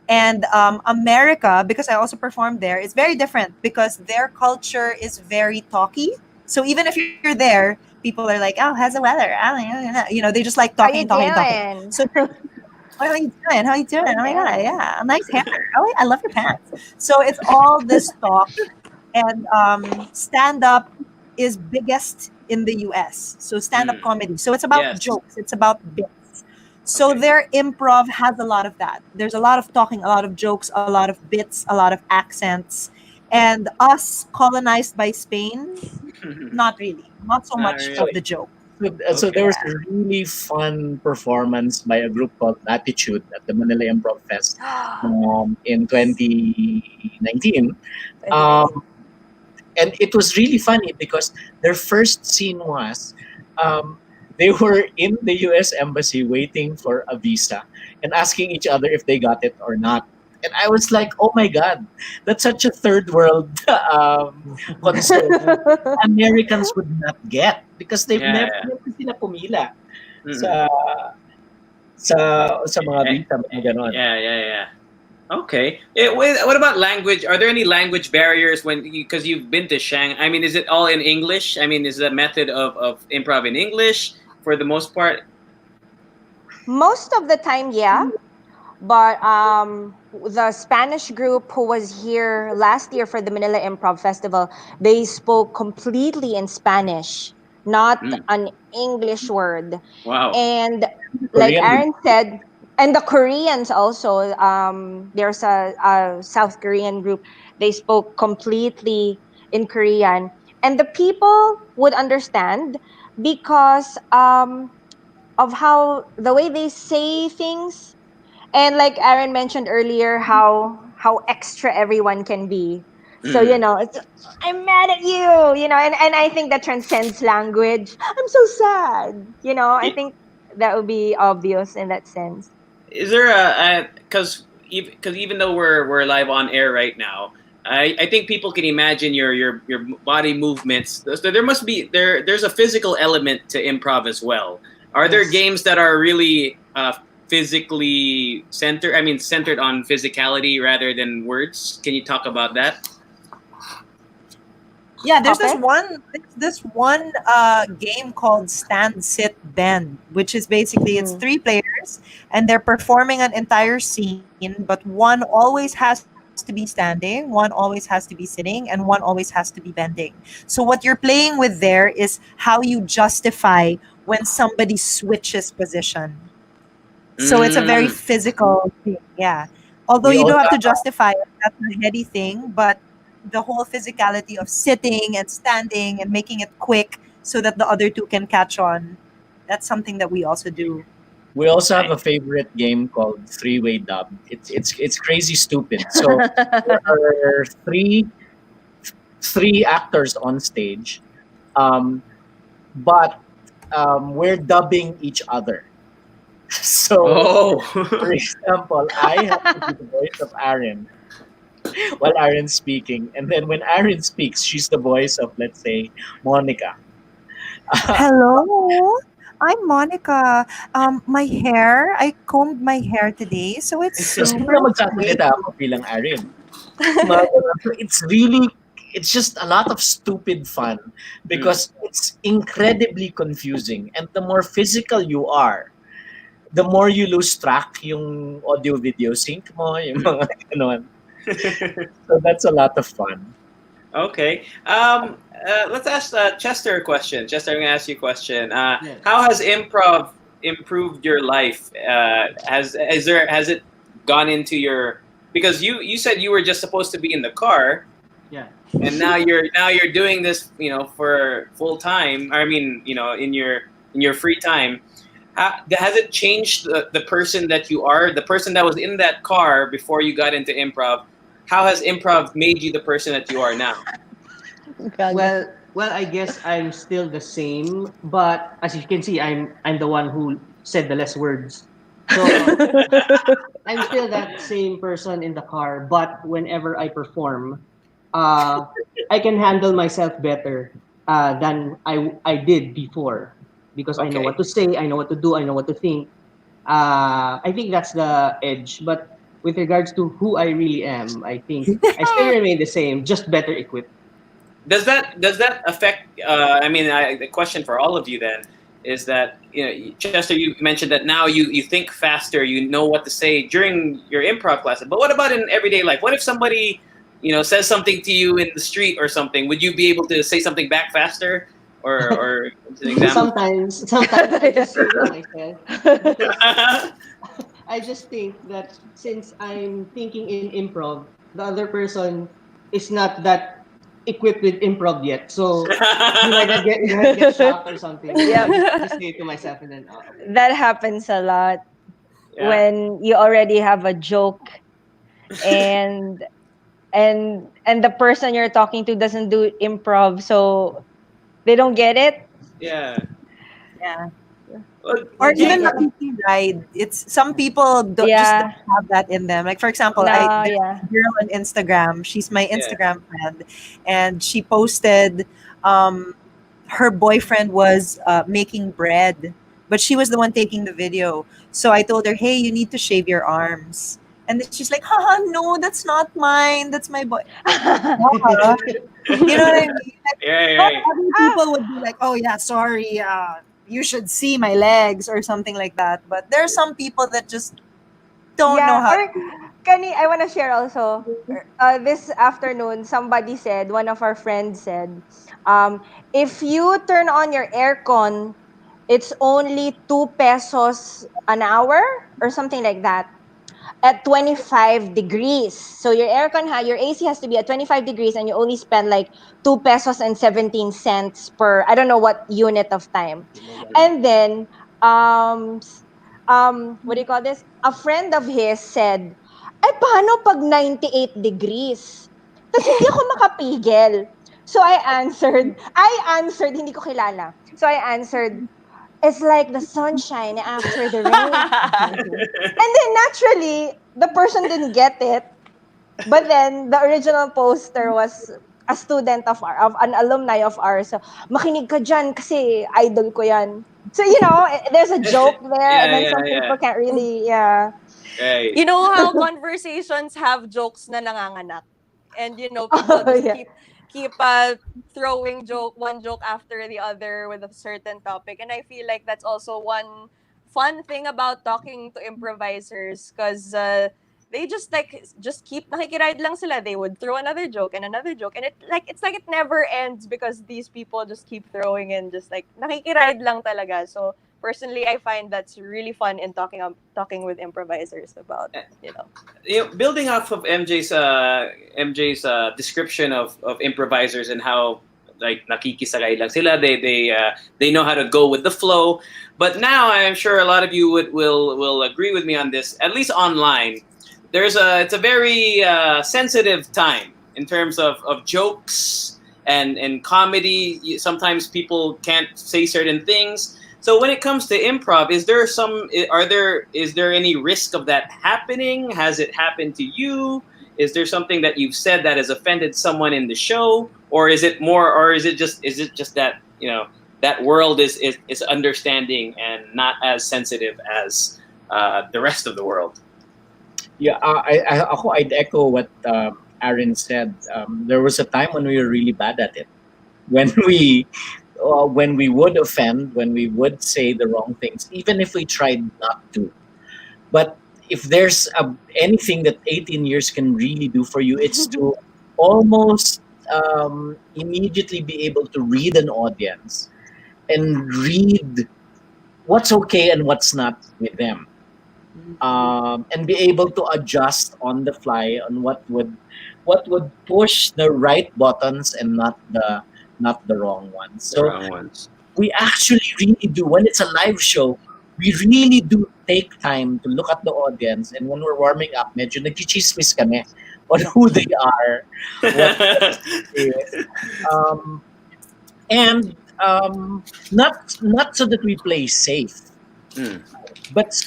Speaker 4: And America, because I also performed there, it's very different because their culture is very talky. So even if you're there, people are like, "Oh, how's the weather?" Oh, yeah, yeah, yeah. They just like
Speaker 5: How
Speaker 4: talking,
Speaker 5: you
Speaker 4: talking, talking.
Speaker 5: doing?
Speaker 4: So what are you doing? How are you doing?
Speaker 5: How you
Speaker 4: Oh my god,
Speaker 5: doing?
Speaker 4: yeah, nice hair. Oh, I love your pants. So it's all this talk, and stand up is biggest in the US. So stand up
Speaker 1: Mm,
Speaker 4: comedy. So it's about
Speaker 1: yes.
Speaker 4: jokes. It's about bits. So
Speaker 1: Okay.
Speaker 4: their improv has a lot of that. There's a lot of talking, a lot of jokes, a lot of bits, a lot of accents. And us colonized by Spain, not really. Not so
Speaker 1: Not
Speaker 4: much of
Speaker 1: really.
Speaker 4: the joke.
Speaker 3: So there
Speaker 1: Okay.
Speaker 3: was
Speaker 4: Yeah.
Speaker 3: a really fun performance by a group called Latitude at the Manila Improv Fest in 2019. Um, and it was really funny because their first scene was um, they were in the US Embassy waiting for a visa and asking each other if they got it or not. And I was like, oh my God, that's such a third world concern. Americans would not get because they've
Speaker 1: Yeah,
Speaker 3: never,
Speaker 1: yeah.
Speaker 3: never sila pumila
Speaker 1: Mm-mm.
Speaker 3: sa sa mga
Speaker 1: Eh,
Speaker 3: visa, mga ganon.
Speaker 1: yeah, yeah, yeah. Okay. What about language? Are there any language barriers because you've been to Shanghai? I mean, is it all in English? I mean, is the method of improv in English for the most part?
Speaker 5: Most of the time, yeah. But the Spanish group who was here last year for the Manila Improv Festival, they spoke completely in Spanish, not
Speaker 1: Mm,
Speaker 5: an English word.
Speaker 1: wow.
Speaker 5: And like
Speaker 3: Korean.
Speaker 5: Aaron said, and the Koreans also, there's a South Korean group, they spoke completely in Korean. And the people would understand because of how the way they say things, and like Aaron mentioned earlier, how extra everyone can be. So
Speaker 1: Mm.
Speaker 5: it's, I'm mad at you, and I think that transcends language. I'm so sad. I
Speaker 1: I-
Speaker 5: think that would be obvious in that sense.
Speaker 1: Is there a because even though we're live on air right now, I think people can imagine your body movements. So there must be there's a physical element to improv as well. Are there
Speaker 6: Yes.
Speaker 1: games that are really physically centered? I mean, centered on physicality rather than words. Can you talk about that?
Speaker 4: Yeah, there's
Speaker 5: Puppet?
Speaker 4: this one game called Stand Sit Bend, which is basically it's
Speaker 5: Mm.
Speaker 4: three players and they're performing an entire scene, but one always has to be standing, one always has to be sitting, and one always has to be bending. So what you're playing with there is how you justify when somebody switches position. So it's a very
Speaker 1: Mm.
Speaker 4: physical thing, yeah. Although
Speaker 3: We
Speaker 4: you do
Speaker 3: also
Speaker 4: have to justify it, that's a heady thing, but the whole physicality of sitting and standing and making it quick so that the other two can catch on, that's something that we also do.
Speaker 3: we also have a favorite game called Three Way Dub. It's crazy stupid. So there are three actors on stage, um, but we're dubbing each other. So,
Speaker 1: Oh.
Speaker 3: for example, I have to be the voice of Aaron while Aaron's speaking, and then when Aaron speaks, she's the voice of, let's say, Monica.
Speaker 4: Hello, I'm Monica. My hair, I combed my hair today, so it's
Speaker 3: Tapos biglang
Speaker 4: super straight.
Speaker 3: magsasalita ako bilang Aaron. Mga ganun. So it's just a lot of stupid fun
Speaker 1: Mm.
Speaker 3: because it's incredibly confusing. And the more physical you are, the more you lose track yung audio-video sync mo, yung mga ganun. So that's a lot of fun.
Speaker 1: Okay. Let's ask Chester a question. Chester, I'm going to ask you a question.
Speaker 6: Yes.
Speaker 1: How has improv improved your life? Has it gone into your, because you said you were just supposed to be in the car,
Speaker 6: Yeah.
Speaker 1: and now you're doing this, for full time. I mean, in your free time. Has it changed the person that you are, the person that was in that car before you got into improv? How has improv made you the person that you are now?
Speaker 5: God.
Speaker 6: Well, I guess I'm still the same, but as you can see, I'm the one who said the less words. So I'm still that same person in the car, but whenever I perform, uh, I can handle myself better than I did before because I know
Speaker 1: Okay.
Speaker 6: what to say, I know what to do, I know what to think. I think that's the edge. But with regards to who I really am, I think I still remain the same, just better equipped.
Speaker 1: Does that affect? I mean, the question for all of you then is that, Chester, you mentioned that now you think faster, you know what to say during your improv classes. But what about in everyday life? What if somebody says something to you in the street or something? Would you be able to say something back faster, or an example?
Speaker 6: Sometimes I just say to myself because I just think that since I'm thinking in improv, the other person is not that equipped with improv yet. So he might get shocked or something. So
Speaker 5: Yep.
Speaker 6: I just say it to myself and then okay.
Speaker 5: That happens a lot
Speaker 1: Yeah.
Speaker 5: when you already have a joke and and the person you're talking to doesn't do improv, so they don't get it.
Speaker 1: Yeah.
Speaker 4: Yeah.
Speaker 1: Well,
Speaker 4: Or
Speaker 1: do
Speaker 5: Yeah,
Speaker 4: even
Speaker 1: you,
Speaker 4: the easy ride. It's some people just don't
Speaker 5: yeah,
Speaker 4: have that in them. Like for example,
Speaker 5: no,
Speaker 4: there's
Speaker 5: yeah.
Speaker 4: a girl on Instagram. She's my
Speaker 1: yeah.
Speaker 4: Instagram friend, and she posted um, her boyfriend was making bread, but she was the one taking the video. So I told her, "Hey, you need to shave your arms." And then she's like, "Haha, no, that's not mine. That's my boy." Haha. You know what I mean? Like,
Speaker 1: Yeah.
Speaker 4: but
Speaker 1: Right.
Speaker 4: other people would be like, "Oh yeah, sorry. You should see my legs or something like that." But there are some people that just don't know
Speaker 5: Yeah,
Speaker 4: how
Speaker 5: or
Speaker 4: to.
Speaker 5: Kani, I want to share also. This afternoon, somebody said, one of our friends said, if you turn on your aircon, it's only 2 pesos an hour or something like that at 25 degrees. So your AC has to be at 25 degrees and you only spend like 2 pesos and 17 cents per, I don't know what unit of time. And then, what do you call this? A friend of his said, ay, paano pag 98 degrees? Tapos hindi ako makapigil. So I answered, hindi ko kilala. So I answered, it's like the sunshine after the rain. And then naturally, the person didn't get it. But then the original poster was a student of an alumni of ours. So, makinig ka dyan kasi idol ko yan. So, there's a joke there, and
Speaker 1: Yeah,
Speaker 5: then
Speaker 1: yeah,
Speaker 5: some
Speaker 1: yeah.
Speaker 5: people can't really, yeah.
Speaker 1: Right.
Speaker 2: You know how conversations have jokes na nanganganak, and people
Speaker 5: Oh,
Speaker 2: just
Speaker 5: yeah.
Speaker 2: keep throwing one joke after the other with a certain topic, and I feel like that's also one fun thing about talking to improvisers, because they just keep nakikiride lang sila. They would throw another joke, and it's like it never ends because these people just keep throwing in, just like nakikiride lang talaga. So personally, I find that's really fun in talking with improvisers about,
Speaker 1: Building off of MJ's description of improvisers and how like nakikisakay lang sila, they know how to go with the flow. But now I'm sure a lot of you will agree with me on this. At least online, it's a very sensitive time in terms of jokes and comedy. Sometimes people can't say certain things. So when it comes to improv, is there any risk of that happening? Has it happened to you? Is there something that you've said that has offended someone in the show, or is it just that that world is understanding and not as sensitive as the rest of the world?
Speaker 3: Yeah, I'd echo what Aaron said. There was a time when we were really bad at it. When we would offend, when we would say the wrong things, even if we tried not to. But if there's anything that 18 years can really do for you, it's to almost immediately be able to read an audience and read what's okay and what's not with them, and be able to adjust on the fly on what would push the right buttons and not the wrong ones.
Speaker 1: The
Speaker 3: So
Speaker 1: wrong ones.
Speaker 3: we actually really do, when it's a live show, we really do take time to look at the audience, and when we're warming up, medyo nagchichismis kami on who they are, what is, um, and not so that we play safe,
Speaker 1: Mm,
Speaker 3: but that's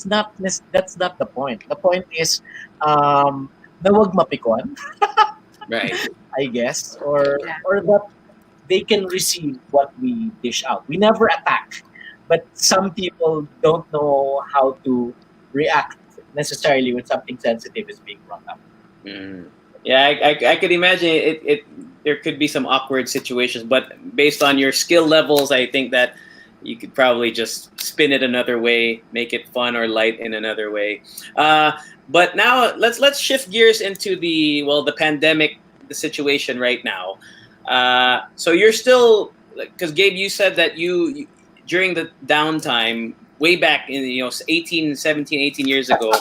Speaker 3: not the point. The point is, na wag mapikon,
Speaker 1: right.
Speaker 3: I guess, or that they can receive what we dish out. We never attack, but some people don't know how to react necessarily when something sensitive is being brought up.
Speaker 1: Mm. Yeah, I could imagine it. There could be some awkward situations, but based on your skill levels, I think that you could probably just spin it another way, make it fun or light in another way. But now let's shift gears into the pandemic, the situation right now. So you're still, because Gabe, you said that during the downtime way back in 18, 17, 18 years ago,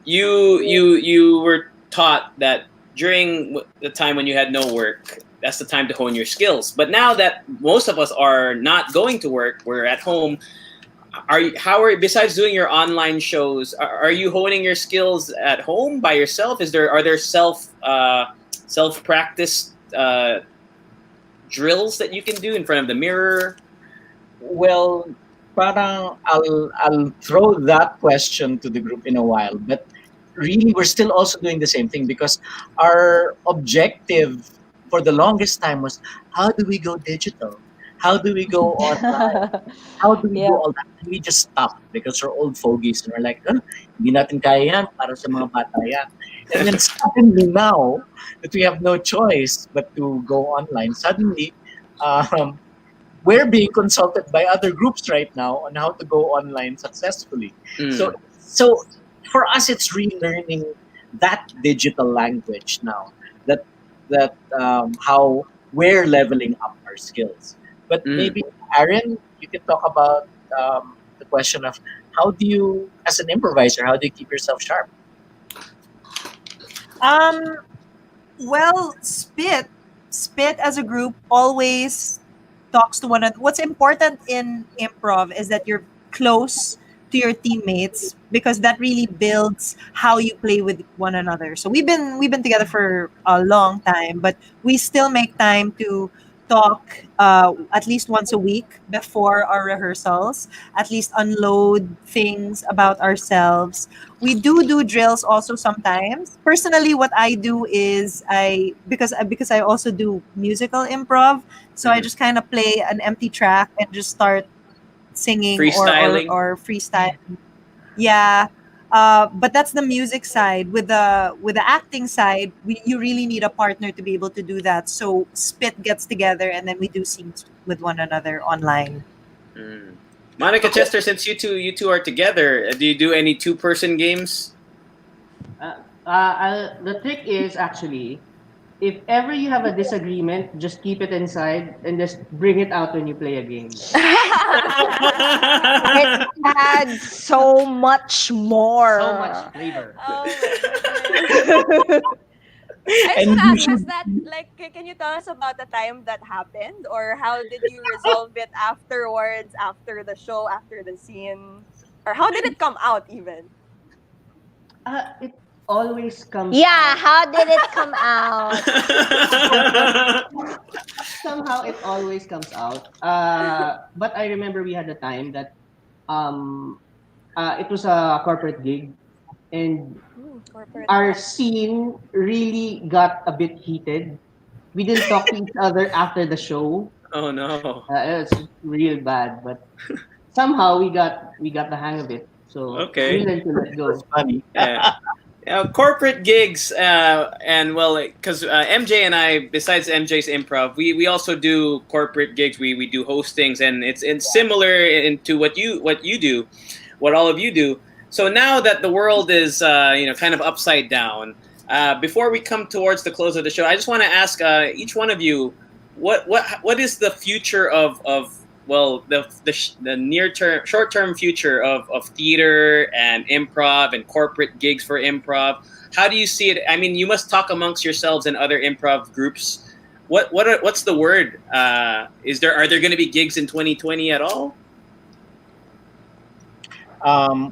Speaker 1: you were taught that during the time when you had no work, that's the time to hone your skills. But now that most of us are not going to work, we're at home. Besides doing your online shows, are you honing your skills at home by yourself? Are there self practice drills that you can do in front of the mirror?
Speaker 3: Well, parang I'll throw that question to the group in a while, but really we're still also doing the same thing, because our objective for the longest time was, how do we go digital? How do we go online? How do we do
Speaker 5: Yep.
Speaker 3: all that? And we just stopped because we're old fogies and we're like, hindi natin kaya yan, para sa mga bata yan. And then suddenly now that we have no choice but to go online, suddenly um, we're being consulted by other groups right now on how to go online successfully.
Speaker 1: Mm.
Speaker 3: So for us, it's relearning that digital language now. That how we're leveling up our skills. But maybe Aaron, you can talk about the question of, how do you, as an improviser, how do you keep yourself sharp?
Speaker 4: Well, Spit as a group always talks to one another. What's important in improv is that you're close to your teammates, because that really builds how you play with one another. So we've been together for a long time, but we still make time talk at least once a week before our rehearsals, at least unload things about ourselves. We do drills also sometimes. Personally, what I do is because I also do musical improv, so I
Speaker 1: Mhm.
Speaker 4: just kind of play an empty track and just start singing
Speaker 1: Freestyling.
Speaker 4: or freestyle. Yeah. But that's the music side. With the acting side, you really need a partner to be able to do that. So Spit gets together and then we do scenes with one another online.
Speaker 1: Mm. Monica Chester, since you two are together, do you do any two-person games?
Speaker 6: The trick is actually, if ever you have a disagreement, just keep it inside and just bring it out when you play a game.
Speaker 5: It adds so much
Speaker 6: So much
Speaker 5: more.
Speaker 6: flavor.
Speaker 2: Oh my goodness. I just
Speaker 3: And
Speaker 2: want to
Speaker 3: you
Speaker 2: ask, has
Speaker 3: should.
Speaker 2: that, like, can you tell us about the time that happened? Or how did you resolve it afterwards, after the show, after the scene? Or how did it come out even?
Speaker 6: It always comes
Speaker 5: Yeah,
Speaker 6: out.
Speaker 5: how did it come out?
Speaker 6: Somehow it always comes out. But I remember we had a time that um it was a corporate gig, and
Speaker 2: Corporate
Speaker 6: our
Speaker 2: life.
Speaker 6: scene really got a bit heated. We didn't talk to each other after the show.
Speaker 1: Oh no.
Speaker 6: It was real bad, but somehow we got the hang of it. So we
Speaker 1: Okay.
Speaker 6: learned to let
Speaker 3: That's
Speaker 6: go.
Speaker 3: funny.
Speaker 1: Yeah. Corporate gigs, and well, because MJ and I, besides MJ's improv, we also do corporate gigs. We do hostings, and it's similar into what you do, what all of you do. So now that the world is kind of upside down, before we come towards the close of the show, I just want to ask each one of you, what is the future of well, the near term, short term future of theater and improv and corporate gigs for improv? How do you see it? I mean, you must talk amongst yourselves and other improv groups. What's the word? Are there going to be gigs in 2020 at all?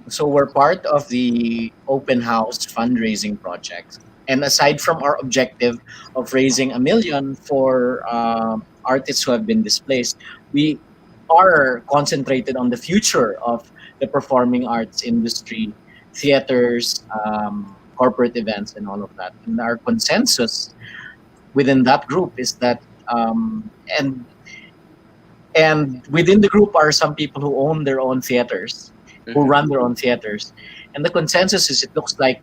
Speaker 3: So we're part of the open house fundraising project. And aside from our objective of raising 1 million for artists who have been displaced, we are concentrated on the future of the performing arts industry, theaters, corporate events, and all of that. And our consensus within that group is that, and within the group are some people who own their own theaters, who
Speaker 1: Mhm.
Speaker 3: run their own theaters. And the consensus is it looks like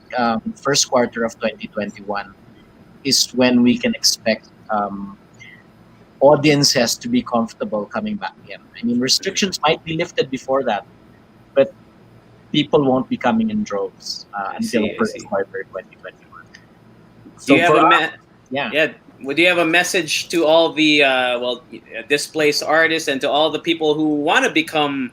Speaker 3: first quarter of 2021 is when we can expect audiences to be comfortable coming back in. I mean, restrictions might be lifted before that, but people won't be coming in droves
Speaker 1: I
Speaker 3: until
Speaker 1: see. I
Speaker 3: first
Speaker 1: see.
Speaker 3: quarter 2021.
Speaker 1: Do
Speaker 3: So
Speaker 1: you have
Speaker 3: for
Speaker 1: a
Speaker 3: us,
Speaker 1: me-
Speaker 3: yeah.
Speaker 1: Yeah. Would you have a message to all the displaced artists and to all the people who want to become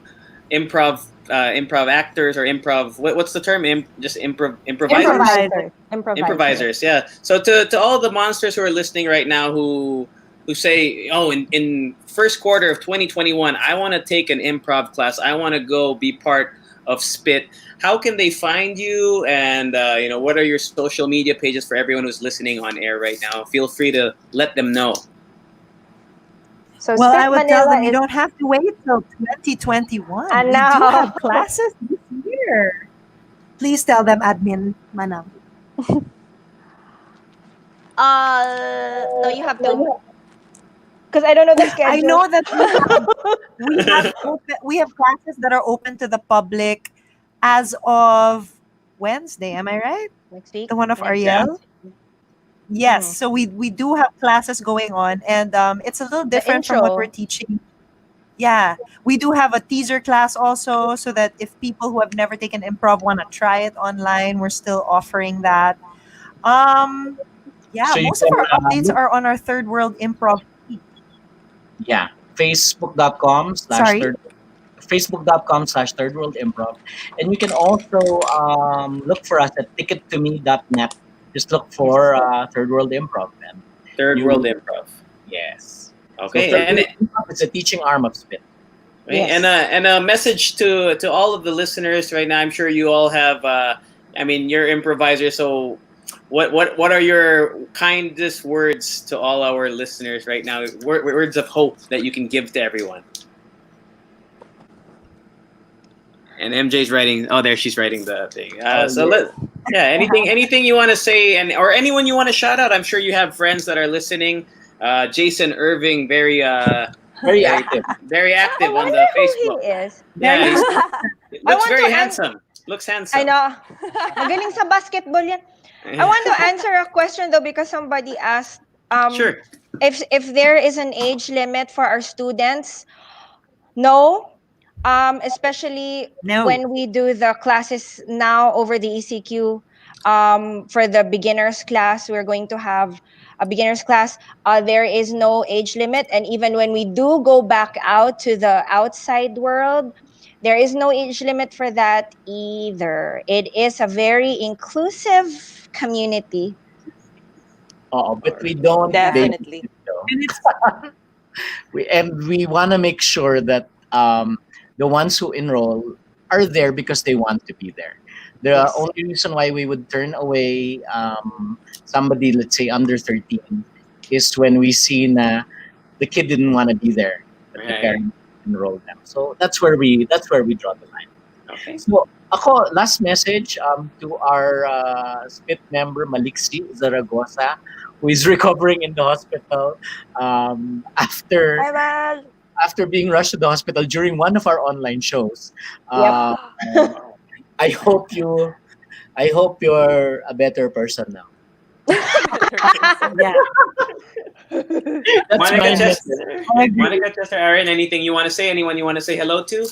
Speaker 1: improv actors or improv? What's the term? Just improvisers.
Speaker 5: Improviser. Improviser.
Speaker 1: Improvisers. Yeah. So to all the monsters who are listening right now who say, oh, in first quarter of 2021, I want to take an improv class. I want to go be part of Spit. How can they find you? And what are your social media pages for everyone who's listening on air right now? Feel free to let them know.
Speaker 5: So
Speaker 4: Well, I
Speaker 5: Spit
Speaker 4: would tell
Speaker 5: Manila
Speaker 4: them you
Speaker 5: is
Speaker 4: don't have to wait till 2021.
Speaker 5: and
Speaker 4: We do
Speaker 5: now.
Speaker 4: have classes this year. Please tell them, admin Manam.
Speaker 5: No, you have to. Because I don't know the
Speaker 4: I
Speaker 5: schedule.
Speaker 4: know that we have classes that are open to the public as of Wednesday. Am I right?
Speaker 5: Next week.
Speaker 4: The one of
Speaker 5: Next
Speaker 3: Yeah.
Speaker 4: Ariel.
Speaker 5: week.
Speaker 4: Yes.
Speaker 5: Mhm.
Speaker 4: So we do have classes going on, and it's a little
Speaker 5: The
Speaker 4: different from what we're
Speaker 5: intro.
Speaker 4: teaching. Yeah, we do have a teaser class also, so that if people who have never taken improv want to try it online, we're still offering that. Um, yeah,
Speaker 3: So you
Speaker 4: most of
Speaker 3: can
Speaker 4: our updates
Speaker 3: look,
Speaker 4: are on our third world improv.
Speaker 3: yeah, facebook.com slash
Speaker 4: Sorry.
Speaker 3: third facebook.com/third world improv, and you can also look for us at tickettome.net. Just look for third world improv, and
Speaker 1: Third
Speaker 3: you
Speaker 1: World
Speaker 3: will.
Speaker 1: Improv.
Speaker 3: Yes. So
Speaker 1: Okay,
Speaker 3: third
Speaker 1: and
Speaker 3: world improv is a teaching arm of Spit.
Speaker 1: right, and
Speaker 5: Yes.
Speaker 1: a message to all of the listeners right now. I'm sure you all have. I mean, you're improvisers, so what are your kindest words to all our listeners right now? Words of hope that you can give to everyone. And MJ's writing. Oh, there she's writing the thing. Anything you want to say, and or anyone you want to shout out. I'm sure you have friends that are listening. Jason Irving, very
Speaker 3: active.
Speaker 1: very
Speaker 5: I
Speaker 1: active on
Speaker 5: wonder
Speaker 1: the
Speaker 5: who
Speaker 1: Facebook.
Speaker 5: he is.
Speaker 1: Yeah, he looks
Speaker 5: want
Speaker 1: very
Speaker 5: to
Speaker 1: handsome. Looks handsome.
Speaker 5: I know. Magaling sa basketball yan. I want to answer a question though because somebody asked
Speaker 1: Sure.
Speaker 5: if there is an age limit for our students. No. Especially
Speaker 4: No.
Speaker 5: when we do the classes now over the ECQ. For the beginners class, we're going to have a beginners class. There is no age limit, and even when we do go back out to the outside world, there is no age limit for that either. It is a very inclusive community.
Speaker 3: But we don't
Speaker 2: Definitely.
Speaker 4: And it's
Speaker 3: we want to make sure that the ones who enroll are there because they want to be there. The
Speaker 2: Yes.
Speaker 3: only reason why we would turn away somebody, let's say under 13, is when we see na the kid didn't want to be there, but the
Speaker 1: Right.
Speaker 3: parent enrolled them. So that's where we draw the line.
Speaker 1: Okay.
Speaker 3: So ako, last message to our SPIT member Maliksi Zaragoza, who is recovering in the hospital after
Speaker 2: Bye, Mal.
Speaker 3: after being rushed to the hospital during one of our online shows.
Speaker 5: Yep.
Speaker 3: I hope you're a better person now.
Speaker 4: yeah.
Speaker 3: That's
Speaker 1: Monica
Speaker 3: my
Speaker 1: Chester.
Speaker 3: message.
Speaker 1: Monica Chester, Aaron, anything you want to say? Anyone you want to say hello to?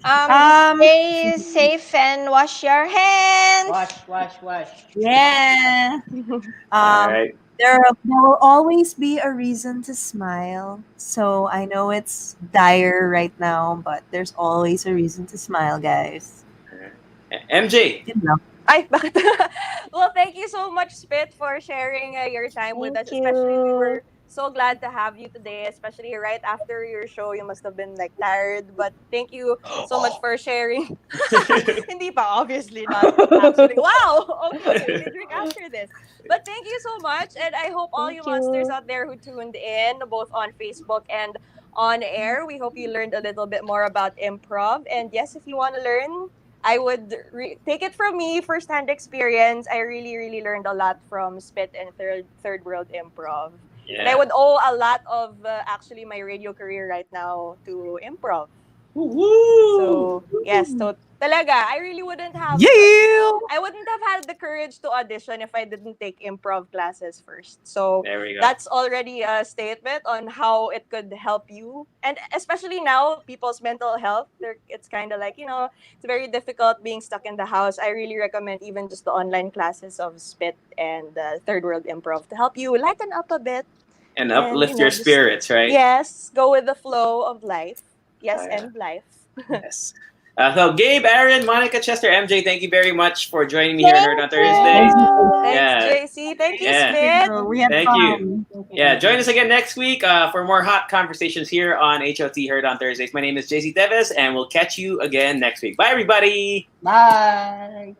Speaker 5: Stay safe and wash your hands.
Speaker 6: Wash.
Speaker 4: Yeah.
Speaker 1: All right.
Speaker 4: There will always be a reason to smile. So I know it's dire right now, but there's always a reason to smile, guys.
Speaker 1: MJ.
Speaker 4: You know.
Speaker 2: Ay, bakit? Well, thank you so much, Spit, for sharing your time with us.
Speaker 5: Thank
Speaker 2: Especially, we
Speaker 5: you.
Speaker 2: were so glad to have you today, especially right after your show. You must have been like tired, but thank you so much for sharing. Hindi pa, obviously not. Actually, wow. Okay, we can drink after this. But thank you so much, and I hope all you
Speaker 5: Thank
Speaker 2: monsters
Speaker 5: you.
Speaker 2: out there who tuned in, both on Facebook and on air, we hope you learned a little bit more about improv. And yes, if you want to learn, I would take it from me, first-hand experience. I really, really learned a lot from Spit and Third World Improv. And I would owe a lot of actually my radio career right now to improv. So yes, so talaga, I really wouldn't have.
Speaker 4: Yeah.
Speaker 2: I wouldn't have had the courage to audition if I didn't take improv classes first. So
Speaker 1: There we go.
Speaker 2: that's already a statement on how it could help you, and especially now, people's mental health. It's kind of like it's very difficult being stuck in the house. I really recommend even just the online classes of Spit and Third World Improv to help you lighten up a bit
Speaker 1: And
Speaker 2: and,
Speaker 1: uplift your
Speaker 2: just-
Speaker 1: spirits, right?
Speaker 2: Yes, go with the flow of life. Yes,
Speaker 1: Oh, yeah.
Speaker 2: and life.
Speaker 1: Yes. So Gabe, Aaron, Monica, Chester, MJ, thank you very much for joining me here on Nerd on Thursday.
Speaker 5: Thank you.
Speaker 2: Thanks,
Speaker 1: Yeah.
Speaker 2: JC. Thank you,
Speaker 1: Yeah.
Speaker 2: Spit.
Speaker 4: We had
Speaker 1: Thank
Speaker 4: fun.
Speaker 1: you. Yeah, join us again next week for more hot conversations here on H.O.T. Heard on Thursdays. My name is JC Tevez, and we'll catch you again next week. Bye, everybody.
Speaker 6: Bye.